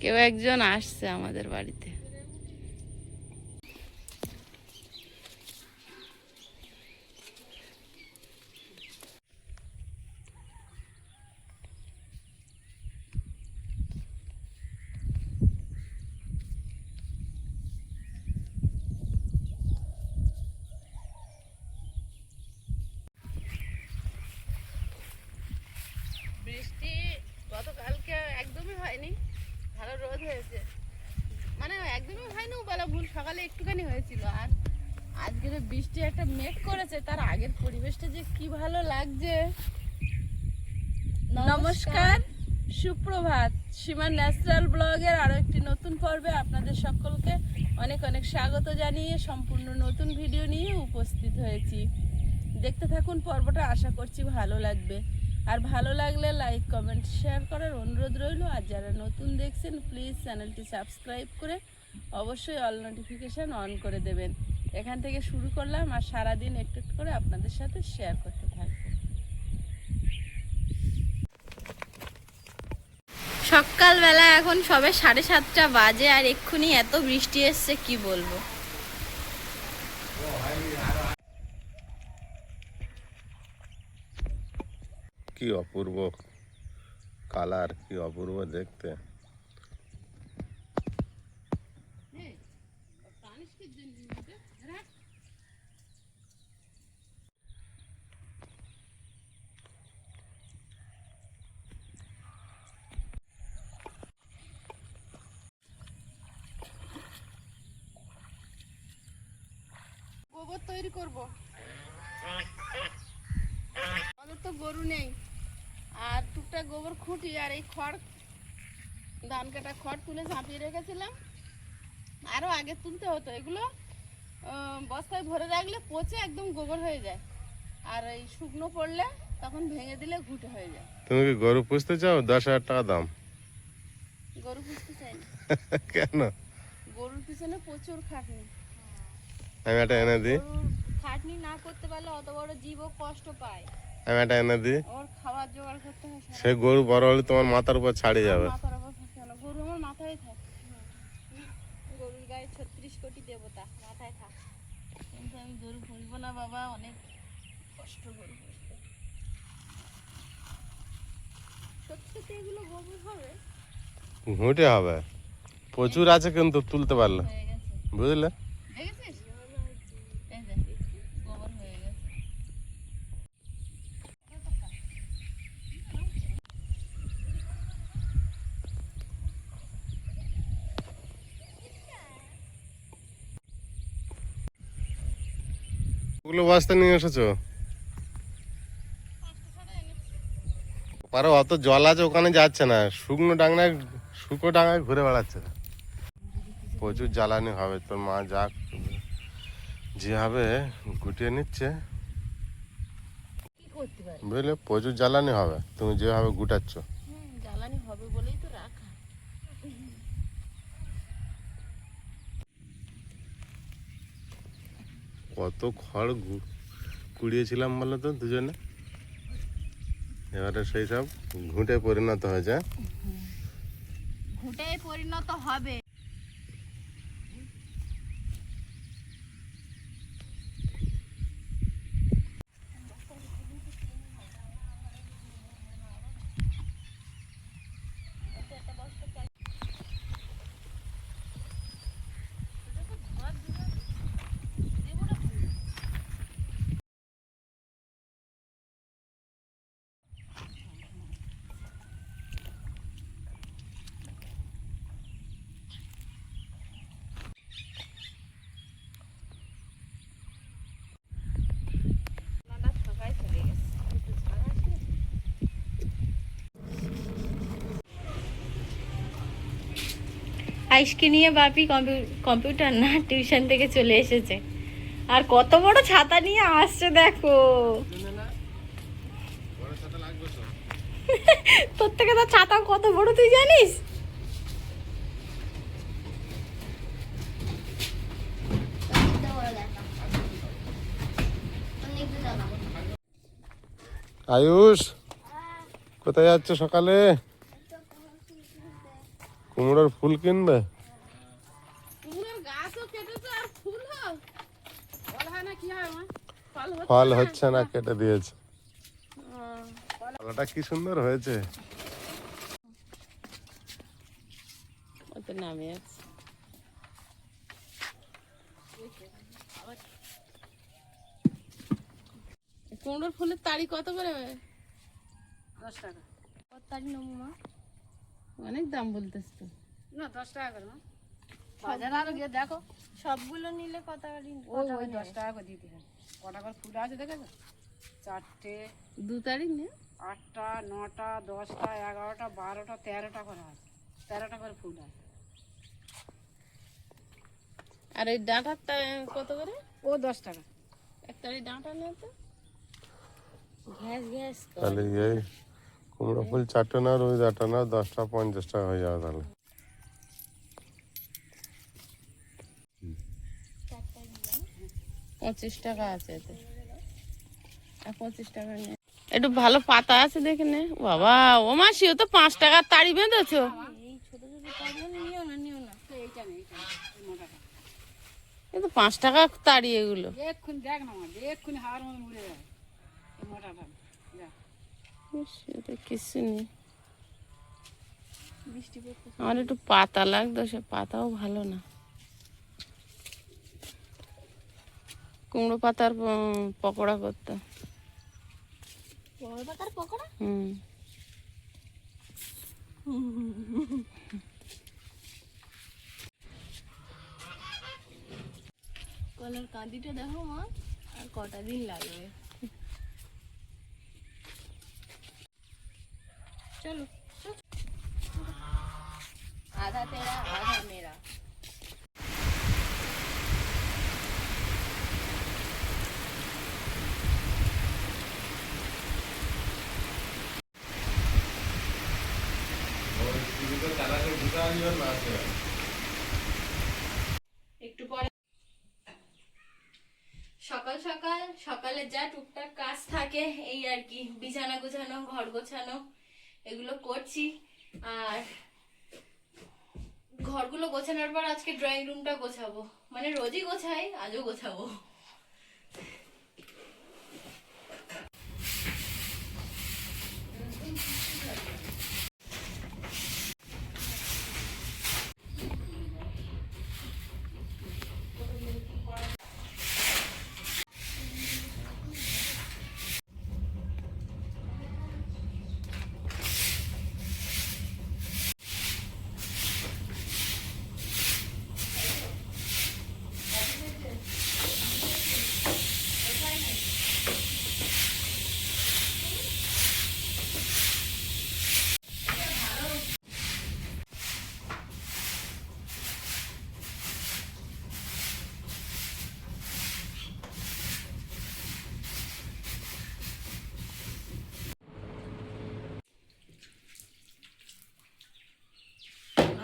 কেউ একজন আসছে আমাদের বাড়িতে। বৃষ্টি গতকালকে একদমই হয়নি, ভালো রোদ হয়েছে, মানে একদমই হয়নি বলা ভুল, সকালে একটুখানি হয়েছিল। আর আজকে যে বৃষ্টি একটা মেঘ করেছে, তার আগের পরিবেশটা যে কি ভালো লাগছে। নমস্কার, সুপ্রভাত। সীমার ন্যাচারাল ব্লগের আরো একটি নতুন পর্বে আপনাদের সকলকে অনেক অনেক স্বাগত জানিয়ে সম্পূর্ণ নতুন ভিডিও নিয়ে উপস্থিত হয়েছি। দেখতে থাকুন পর্বটা, আশা করছি ভালো লাগবে। আর ভালো লাগলে লাইক কমেন্ট শেয়ার করার অনুরোধ রইল। আর যারা নতুন দেখছেন প্লিজ চ্যানেলটি সাবস্ক্রাইব করে অবশ্যই অল নোটিফিকেশান অন করে দেবেন। এখান থেকে শুরু করলাম, আর সারাদিন একটু একটু করে আপনাদের সাথে শেয়ার করতে থাকবো। সকালবেলা এখন সবে 7:30 বাজে, আর এক্ষুনি এত বৃষ্টি এসছে কি বলবো। কি অপূর্ব কালার, কি অপূর্ব দেখতে। গোবর তৈরি করব, আমাদের তো গরু নেই, আর টুকটাক গোবর খুঁটি আর এই খড়, ধান কাটা খড় তুলে ঝাঁপিয়ে রেখেছিলাম। আরও আগে তুলতে হতো, এগুলো বস্তায় ভরে রাখলে পচে একদম গোবর হয়ে যায়, আর এই শুকনো পড়লে তখন ভেঙে দিলে ঘুঁটে হয়ে যায়। তুমি কি গরু পুষতে চাও? 10,000 টাকা দাম। গরু পুষতে চাই না। কেন? গরুর পিছনে প্রচুর খাটনি। আমি একটা এনে দিই। খাটনি না করতে পারলে অত বড় জীবও কষ্ট পায়। আমি একটা এনে দিই, ওর খাবার জোগাড় করতে হয়। সে গরু বড় হলে তোমার মাথার উপর ছাড়িয়ে যাবে। মাথার উপর থাকে না, গরু আমার মাথায় থাকে। গরুর গায়ে 36 কোটি দেবতা, মাথায় থাক। কিন্তু আমি গরু পুষবো না বাবা, অনেক কষ্ট গরু পুষতে। সত্যি এগুলো গোবর হবে? ঘুঁটে হবে, প্রচুর আছে কিন্তু তুলতে পারলে, হয়ে গেছে, বুঝলে? দেখেছিস? এই যে গোবর হয়ে গেছে। ওগুলো বস্তা নিয়ে এসেছো? পারো, অত জল আছে ওখানে যাচ্ছে না, শুকনো ডাঙায় ঘুরে বেড়াচ্ছে। প্রচুর জ্বালানি হবে, তোর মা যাক যেভাবে গুটিয়ে নিচ্ছে, বুঝলে? প্রচুর জ্বালানি হবে তুমি যেভাবে গুটাচ্ছ। জ্বালানি হবে বলেই তো রাখা। কত খড় কুড়িয়েছিলাম বলো তো দুজনে, এবারে সেই সব ঘুঁটে পরিণত হয়েছে। ঘুঁটে পরিণত হবে। আইসকে নিয়ে বাপি কম্পিউটার না টিউশন থেকে চলে এসেছে, আর কত বড় ছাতা নিয়ে আসছে দেখো। তোর থেকে তো ছাতা কত বড় তুই জানিস? আয়ুষ, কোথায় যাচ্ছ সকালে? কুমড়োর ফুল কিনবে? কুমড়োর গাছও কেটেছে আর ফুল হোক ফল হয় না, কি হয় মা? ফল হচ্ছে না, কেটে দিয়েছে। ও, ফলটা কি সুন্দর হয়েছে। ওতে নামে আছে। কুমড়োর ফুলের তাড়ি কত করে? 10 টাকা। কত তারি নেবো মা? অনেক দাম বলতেছ তো। না 10 টাকা করে মা। বাজারে আরো গিয়ে দেখো, সবগুলো নিলে কত করে? ওই 10 টাকা করে দিতে হয়। কটা করে ফুল আছে দেখেছো? 4টে, 2 তারিখ নে। 8টা, 9টা, 10টা, 11টা, 12টা, 13টা করে আছে। 13টা করে ফুল আছে। আর এই ডাঁটারটা কত করে? ও 10 টাকা। এক তারি ডাঁটা নেই তো। গ্যাস গ্যাস তাহলে এই কুমড়ো ফুল 4টে না, রোজ 8টা না, 10টা 50 টাকা হয়ে যাবে তাহলে। 25 টাকা আছে এতে। আর 25 টাকা নিয়ে একটু ভালো পাতা আছে দেখে নে। বাবা ও মাসি, ও তো 5 টাকার তাড়ি বেঁধেছো। এই ছোট ছোট তারগুলো নিও না এইটা নেই, এইটা নেই, এই মোটাটা। এ তো 5 টাকা তাড়ি এগুলো। এক্ষুনি দেখ না মা, এক্ষুনি হাওয়ার মধ্যে উড়ে যাবে এই মোটাটা। দেখ ইস, এটা কিছু নেই। বৃষ্টি পড়তে আমার একটু পাতা লাগতো, সে পাতাও ভালো না। কুমড়ো পাতার পকোড়া করতাম। বড় পাতার পকোড়া। হুম। কলার কাঁদিটা দেখো মা, আর কটা দিন লাগবে। চলো আধা তেরা আধা মেরা। একটু পরে সকাল সকাল সকালে যা টুকটাক কাজ থাকে এই আর কি, বিছানা গোছানো, ঘর গোছানো, এগুলো করছি। আর ঘরগুলো গোছানোর পর আজকে ড্রয়িং রুমটা গোছাবো, মানে রোজই গোছাই, আজও গোছাবো।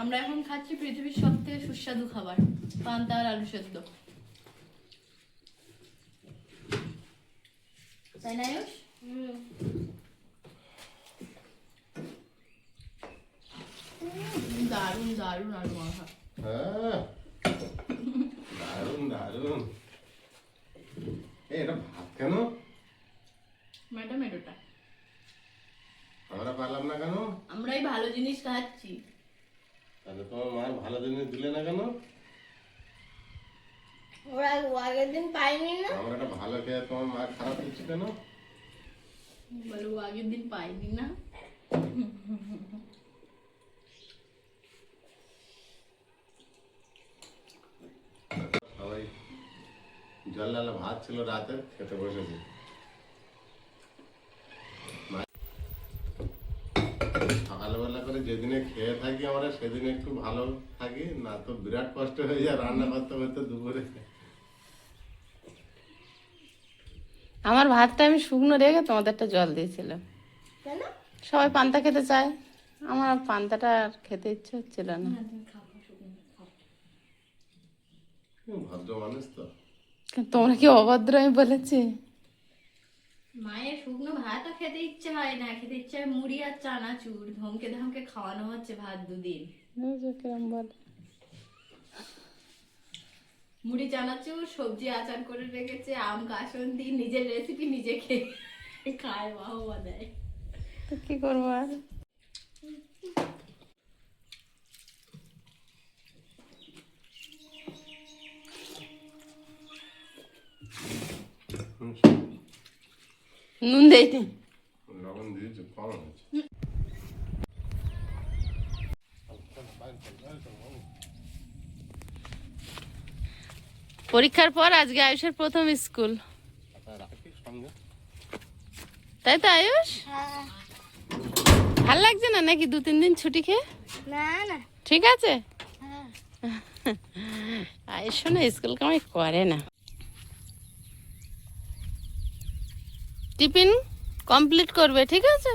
আমরা এখন খাচ্ছি পৃথিবীর সবথেকে সুস্বাদু খাবার, পান্তা আর আলু সেদ্ধ। তাই না আয়ুষ? দারুণ দারুণ আলু মাখা। হ্যাঁ, দারুণ দারুণ। এটা ভাত কেন? ম্যাডাম এটা আমরা পারলাম না কেন? আমরাই ভালো জিনিস খাচ্ছি। তাহলে তোমার মা ভালো জিনিস দিলে না কেন? ওরা আগের দিন পাইনি না। আমরা একটা ভালো খেয়ে তোমার মা খারাপ দিচ্ছে কেন? বলে ও আগের দিন পাইনি না। সবাই জল ডালা ভাত ছিল রাতে, খেতে বসেছি। সকালবেলা করে যেদিনে খেয়ে থাকি আমরা সেদিন একটু ভালো থাকি, না তো বিরাট কষ্ট হয়ে যায় রান্না করতে করতে দুপুরে। আমার ভাতটা আমি শুকনো রেখে তোমাদেরটা জল দিয়েছিলাম। কেন? সবাই পান্তা খেতে চায়, আমার পান্তাটা আর খেতে ইচ্ছে হচ্ছিল না। ভদ্র মানুষ তো। তোমরা কি অভদ্র আমি বলেছি? মায়ের শুকনো ভাতও খেতে ইচ্ছে হয় না, খেতে ইচ্ছে হয় মুড়ি আর চানাচুর। ধমকে ধমকে খাওয়ানো হচ্ছে ভাত 2 দিন। কিরম বল। মুড়ি চানাচুর, সবজি আচার করে রেখেছে, আম কাসন্দি, নিজের রেসিপি নিজে খেয়ে খায়, বাবা দেয়। তো কি করবো আর। নুন দেয়নি। লবণ দিয়েছে, কম হয়েছে। পরীক্ষার পর আজকে আয়ুষের প্রথম স্কুল, তাই তো আয়ুষ? ভাল লাগছে না নাকি 2-3 দিন ছুটি খেয়ে? না না ঠিক আছে। আয়ুষ না স্কুল কামাই করে না। টিফিন কমপ্লিট করবে, ঠিক আছে?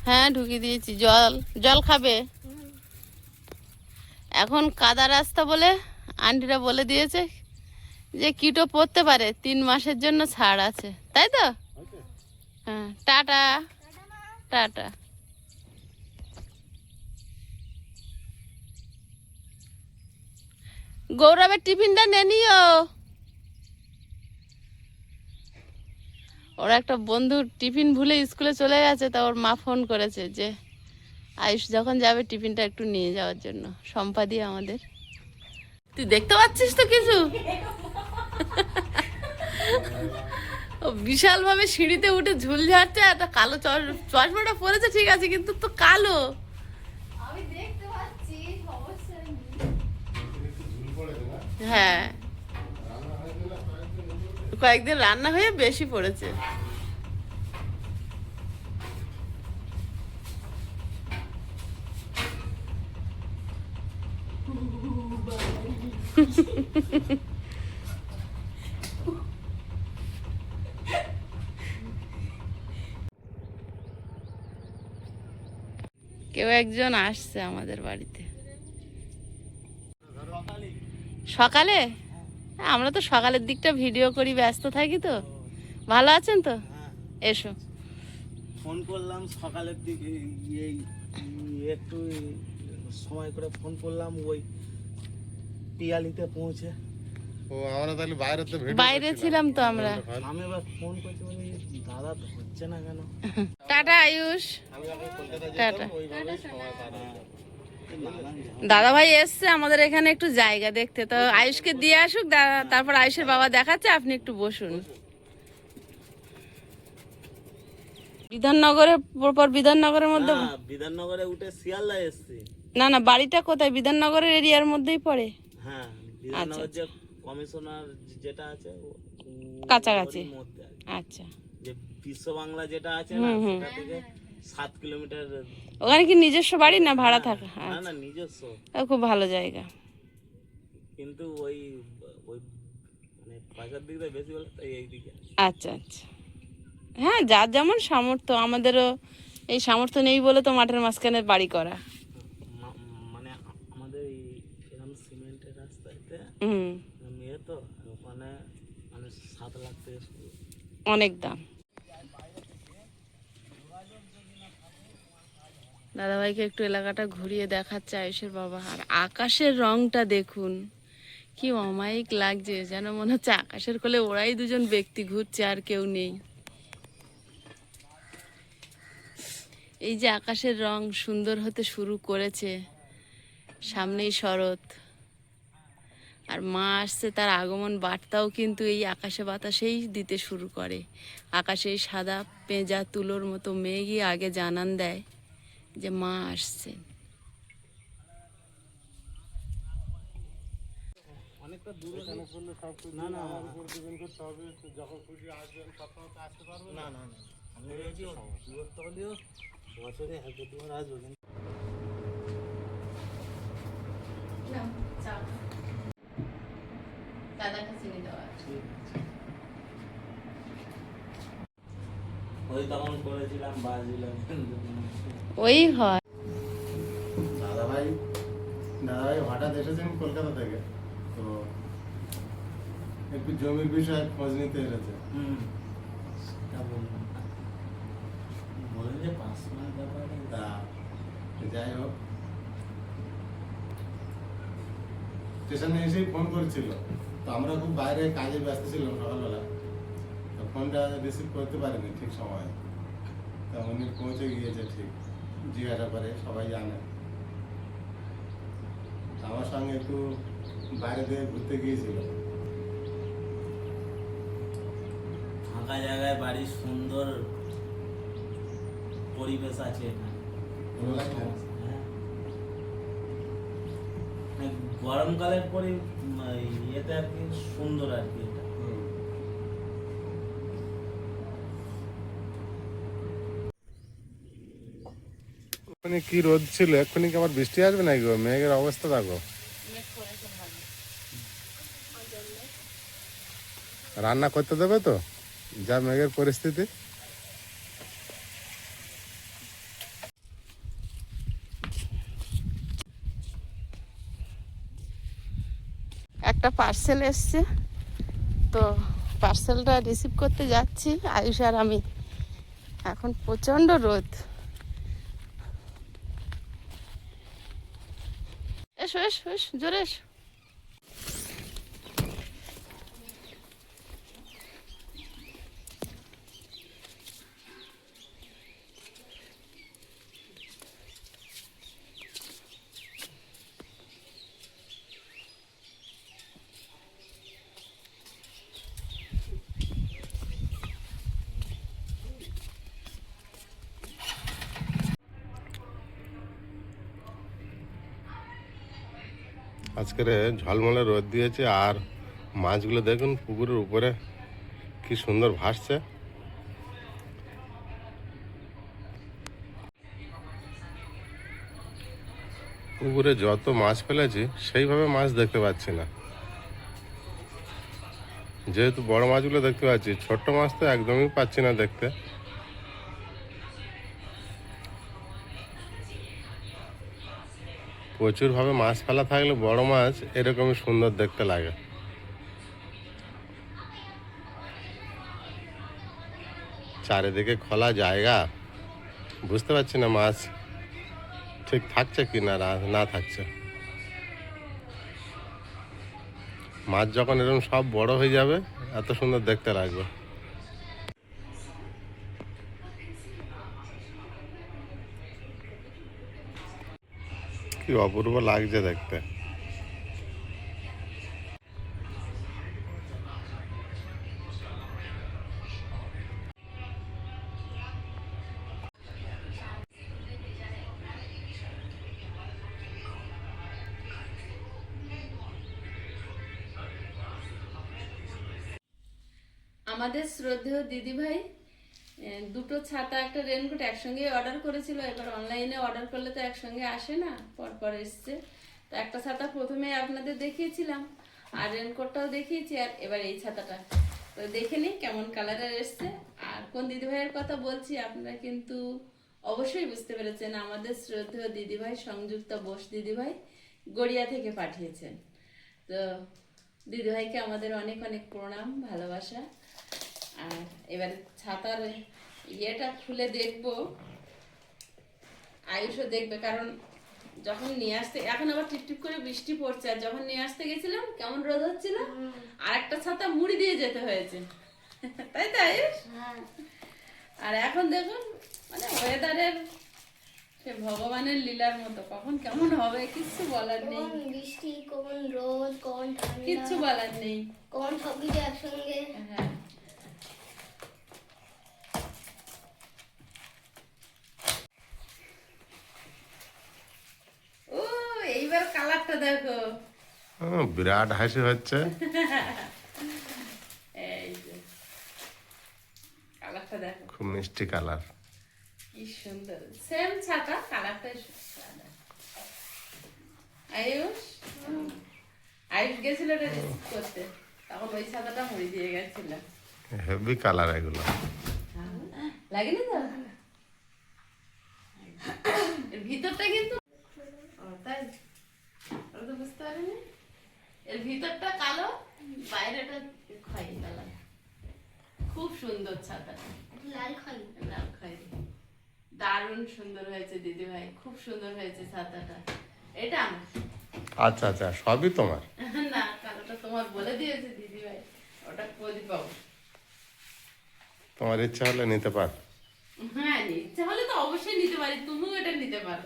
হ্যাঁ ঢুকিয়ে দিয়েছি। জল জল খাবে? এখন কাদা রাস্তা বলে আন্টিরা বলে দিয়েছে যে কিটো পড়তে পারে, 3 মাসের জন্য ছাড় আছে, তাই তো? হ্যাঁ, টাটা টাটা। গৌরবের টিফিনটা নে নিও। ওর একটা বন্ধু টিফিন ভুলে স্কুলে চলে গেছে, তা ওর মা ফোন করেছে যে আয়ুষ যখন যাবে টিফিনটা একটু নিয়ে যাওয়ার জন্য। সম্পাদি আমাদের। তুই দেখতে পাচ্ছিস তো কিছু? ও বিশাল ভাবে সিঁড়িতে উঠে ঝুল ঝাড়ছে, একটা কালো চশমাটা পরেছে ঠিক আছে, কিন্তু তো কালো। আমি দেখতে পাচ্ছি, সমস্যা নেই। হ্যাঁ, কয়েকদিন রান্না হয়ে বেশি পড়েছে। কেউ একজন আসছে আমাদের বাড়িতে সকালে। আমরা তো সকালের দিকটা ভিডিও করি, ব্যস্ত থাকি তো। ভালো আছেন তো? এসো। ফোন করলাম সকালের দিকে, এই একটু সময় করে ফোন করলাম, ওই পিয়ালিতে পৌঁছে। ও আমরা তাহলে বাইরে তো ভিডিও বাইরে ছিলাম তো আমরা। আমি এবার ফোন করছি, বলি দাদা তো হচ্ছে না কেন। টাটা আয়ুষ, আমি আগে কলকাতা টাটা। যেতাম, ওইভাবে সময় পার হতো। দাদা ভাই এসছে আমাদের এখানে একটু জায়গা দেখতে, তো আয়ুষকে দিয়ে আসুক, তারপর আয়ুষের বাবা দেখাচ্ছে, আপনি একটু বসুন। বিধাননগরের পর বিধাননগরের মধ্যে? না, বিধাননগরে উঠে শিয়ালদা এসছি। না না, বাড়িটা কোথায়? বিধাননগরের এরিয়ার মধ্যেই পড়ে? হ্যাঁ, বিধাননগর যে কমিশনার যেটা আছে কাছাকাছি। ওরই মধ্যে আর কি। আচ্ছা, যে বিশ্ব বাংলা যেটা আছে না, সেটা থেকে 7 কিলোমিটার। ওখানে কি নিজস্ব বাড়ি না ভাড়া থাকা? না না, নিজস্ব। খুব ভালো জায়গা। কিন্তু ওই ওই মানে পয়সার দিক দিয়ে বেশি বলে, তাই এইদিকে। আচ্ছা আচ্ছা, হ্যাঁ যার যেমন সামর্থ্য। আমাদেরও এই সামর্থ্য নেই বলে তো মাঠের মাঝখানে বাড়ি করা। মানে আমাদের এই এরকম সিমেন্টের রাস্তাতে হুম, মেয়ে তো, ওখানে মানে 7 লাখ থেকে শুরু। অনেক দাম। দাদাভাইকে একটু এলাকাটা ঘুরিয়ে দেখাচ্ছে আয়ুষের বাবা। আর আকাশের রংটা দেখুন, কি অমায়িক লাগছে, যেন মনে হচ্ছে আকাশের কোলে ওরাই দুজন ব্যক্তি ঘুরছে, আর কেউ নেই। এই যে আকাশের রং সুন্দর হতে শুরু করেছে, সামনেই শরৎ, আর মা আসছে, তার আগমন বার্তাও কিন্তু এই আকাশে বাতাসেই দিতে শুরু করে। আকাশে সাদা পেঁজা তুলোর মতো মেঘই আগে জানান দেয় যে মা আসছে। অনেকটা দূরে না না যখন খুশি আসবেন সবসময় তো আসতে পারবো না। না না, আমি ভেবেছি দূরত্ব হলেও বছরে 1-2বার আসবো। ওই তখন করেছিলাম, বাজছিলাম। ওই হয়। দাদাভাই হঠাৎ এসেছেন কলকাতা থেকে, তো একটু জমির বিষয়ে খোঁজ নিতে এসেছে। বলেন যে 5 লাখ ব্যাপারে। তা যাই হোক, স্টেশনে এসেই ফোন করেছিল, তো আমরা খুব বাইরে কাজে ব্যস্ত ছিলাম সকালবেলা, তো ফোনটা রিসিভ করতে পারিনি ঠিক সময়ে। তা উনি পৌঁছে গিয়েছে ঠিক, জিজ্ঞাসা করে সবাই জানে। আমার সঙ্গে একটু বাইরে দিয়ে ঘুরতে গিয়েছিল। ফাঁকা জায়গায় বাড়ি, সুন্দর পরিবেশ আছে এখানে। ভালো লাগছে? হ্যাঁ। গরমকালের পরে ইয়েতে আর কি সুন্দর আর কি এটা। ওখানে কি রোদ ছিল, এক্ষুনি কি আবার বৃষ্টি আসবে নাকি গো? মেঘের অবস্থা দেখো। রান্না করতে দেবে তো, যা মেঘের পরিস্থিতি। একটা পার্সেল এসছে, তো পার্সেলটা রিসিভ করতে যাচ্ছি আয়ুষ আর আমি। এখন প্রচণ্ড রোদ। এসো এসো এসো, জোরে এসো। আজকের ঝলমলে রোদ দিয়েছে, আর মাছগুলো দেখুন পুকুরের উপরে কি সুন্দর ভাসছে। পুকুরে যত মাছ ফেলেছি সেইভাবে মাছ দেখতে পাচ্ছি না। যেহেতু বড় মাছগুলো দেখতে পাচ্ছি, ছোট্ট মাছ তো একদমই পাচ্ছি না দেখতে। প্রচুরভাবে মাছ ফেলা থাকলে বড় মাছ এরকমই সুন্দর দেখতে লাগে। চারিদিকে খোলা জায়গা, বুঝতে পারছি না মাছ ঠিক থাকছে কি না থাকছে। মাছ যখন এরকম সব বড় হয়ে যাবে, এত সুন্দর দেখতে লাগবে। কি অপূর্ব লাগছে দেখতে। আমাদের শ্রদ্ধেয় দিদিভাই দুটো ছাতা একটা রেনকোট একসঙ্গে অর্ডার করেছিল। এবার অনলাইনে অর্ডার করলে তো একসঙ্গে আসে না, পরপর এসছে। তো একটা ছাতা প্রথমে আপনাদের দেখিয়েছিলাম, আর রেনকোটটাও দেখিয়েছি, আর এবার এই ছাতাটা। তো দেখে নিই কেমন কালারের এসছে। আর কোন দিদিভাইয়ের কথা বলছি আপনারা কিন্তু অবশ্যই বুঝতে পেরেছেন। আমাদের শ্রদ্ধেয় দিদিভাই সংযুক্তা বোস দিদিভাই গড়িয়া থেকে পাঠিয়েছেন। তো দিদিভাইকে আমাদের অনেক অনেক প্রণাম, ভালোবাসা। আর এবার ছাতার ইয়েটা খুলে দেখবো, আয়ুষও দেখবে। কারণ যখন নিয়ে আসতে, এখন আবার টিপটিপ করে বৃষ্টি পড়ছে, আর যখন নিয়ে আসতে গেছিলাম কেমন রোদ হচ্ছিল, আর একটা ছাতা মুড়ি দিয়ে যেতে হয়েছে, তাই তো আয়ুষ? আর এখন দেখুন, মানে ওয়েদারের সে ভগবানের লীলার মতো, কখন কেমন হবে কিচ্ছু বলার নেই। কোন বৃষ্টি, কোন রোদ, কোন ঠান্ডা, কিচ্ছু বলার নেই। কোন সবকিছু একসঙ্গে। হ্যাঁ, ও এইবার কালারটা দেখো। বিরাট হাসি হচ্ছে। এই যে কালারটা দেখো, খুব মিষ্টি কালার। কি সুন্দর। সেম ছাতা, কালারটা সাদা। আয়ুষ আয়ুষ গেছিল এটা রিসিভ করতে, তখন ওই ছাতাটা মুড়ি দিয়ে গেছিল। হেভি কালার এগুলো। লাগেনি তো? এর ভিতরটা কিন্তু তাই ওরা তো বুঝতে পারেনি। এর ভিতরটা কালো, বাইরেটা খয়েরি কালার। খুব সুন্দর ছাতাটা, লাল খাই। লাল খয়েরি। দারুণ সুন্দর হয়েছে দিদি ভাই, খুব সুন্দর হয়েছে ছাতাটা। এটা আমার। আচ্ছা আচ্ছা, সবই তোমার। পাবো। তোমার ইচ্ছা হলে নিতে পার। হ্যাঁ, ইচ্ছা হলে তো অবশ্যই নিতে পারি, তুমিও এটা নিতে পারো,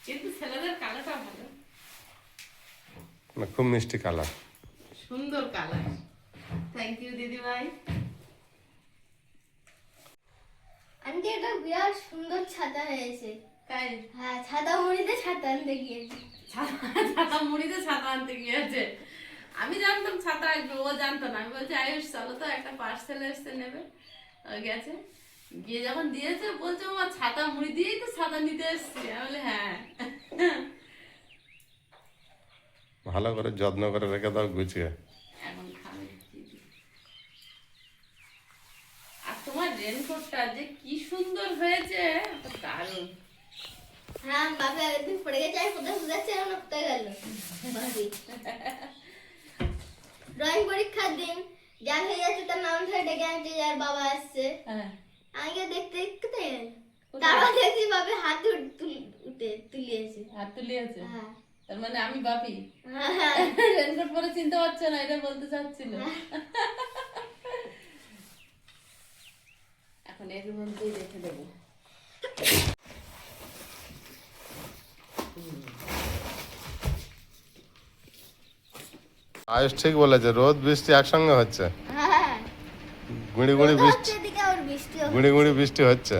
কিন্তু ছেলেদের কালারটা ভালো, না খুব মিষ্টি কালার। সুন্দর কালার। থ্যাংক ইউ দিদি ভাই। আন্টি এটা বিরাট সুন্দর ছাতা হয়েছে। তাই হ্যাঁ, ছাতা মুড়িতে ছাতা আনতে গিয়েছি। ছাতা মুড়িতে ছাতা আনতে গিয়েছে। আমি জানতাম ছাতা আসবে, ও জানতো না। আমি বলছি আয়ুষ চলো তো, একটা পার্সেল এসছে নেবে। গেছে, গিয়ে যখন দিয়েছে বলছে আমার ছাতা মুড়ি দিয়েই তো ছাতা নিতে এসছি। আমি বলি হ্যাঁ। ভালো করে যত্ন করে রেখে দাও গুছিয়ে। এখন খাবে আর তোমার রেনকোটটা যে কি সুন্দর হয়েছে, দারুণ। হ্যাঁ, বাবা একদিন পড়ে গেছে, আর কোথায় বুঝাচ্ছে এখন কোথায় গেল ভাবি। ড্রয়িং পরীক্ষার দিন যা হয়ে যাচ্ছে তার নাম ধরে ডেকে আনছে, যার বাবা আসছে। হ্যাঁ, আমি দেখতে দেখতে তারপর দেখছি বাবা হাত তুলিয়েছে। হাত তুলিয়েছে, হ্যাঁ তার মানে আমি বাপি। হ্যাঁ রেনকোট পরে চিনতে পারছে না, এটা বলতে চাচ্ছিল। এখন এর মধ্যেই রেখে দেবো। আয়ুষ ঠিক বলেছে, রোদ বৃষ্টি একসঙ্গে হচ্ছে, হ্যাঁ, গুঁড়ি গুঁড়ি বৃষ্টি, এদিকে আবার বৃষ্টি হবে। গুঁড়ি গুঁড়ি বৃষ্টি হচ্ছে।